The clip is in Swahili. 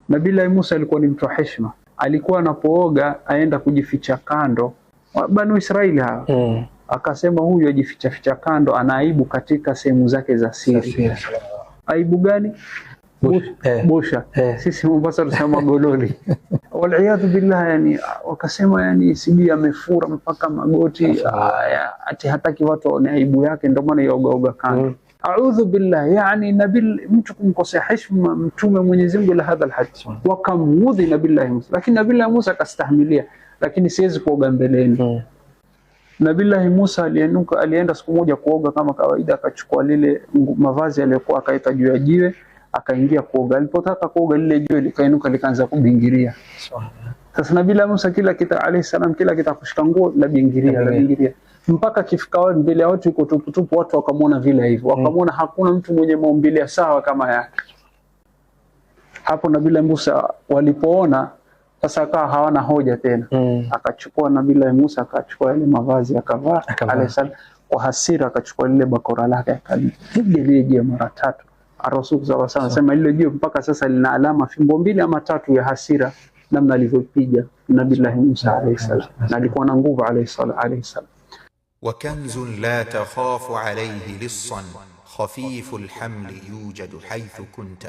Nabii Musa alikuwa ni mtu wa heshima. Alikuwa anapooga aenda kujificha kando. Banu Israeli hawa. Akasema huyu ajificha ficha kando, ana aibu katika sehemu zake za siri. Aibu gani? Busha. Sisi Mombasa tunasema gololi. Waliyadhu billah, yani wakasema yani sijui amefura mpaka magoti, ati hataki watu waone aibu yake, ndio maana yaoga kando. A'udhu billah, yani nabii mtu kumkosea heshima mtume Mwenyezi Mungu la hadha alhad. Wakamudhi nabii Musa, lakini nabii Musa akastahimilia, lakini siwezi kuoga mbeleni. Nabii Musa alienda siku moja kuoga kama kawaida, akachukua lile mavazi aliyokuwa akaita juu ya jiwe, akaingia kuoga. Alipotaka kuoga lile jiwe likainuka likaanza kubingiria. Sasa Nabii Musa kila alayhi salam kila kushika nguo la bingiria. Mpaka kifika mbele ya watu yuko tupu, watu wakamwona vile hivyo. Wakamwona hakuna mtu mwenye maumbile sawa kama yake. Hapo Nabii Musa walipoona sasa akawa hawana hoja tena. Akachukua Nabii Musa akachukua ile mavazi akavaa alayhi salam, kwa hasira akachukua lile bakora lake akalipiga lile jiwe mara 3. Rasul sallallahu alaihi wasallam anasema lile jiwe mpaka sasa lina alama fimbo 2 ama 3 ya hasira, namna alivyopiga Nabii Musa alayhi salam, na alikuwa na nguvu alayhi salam. وكنز لا تخاف عليه لصا خفيف الحمل يوجد حيث كنت.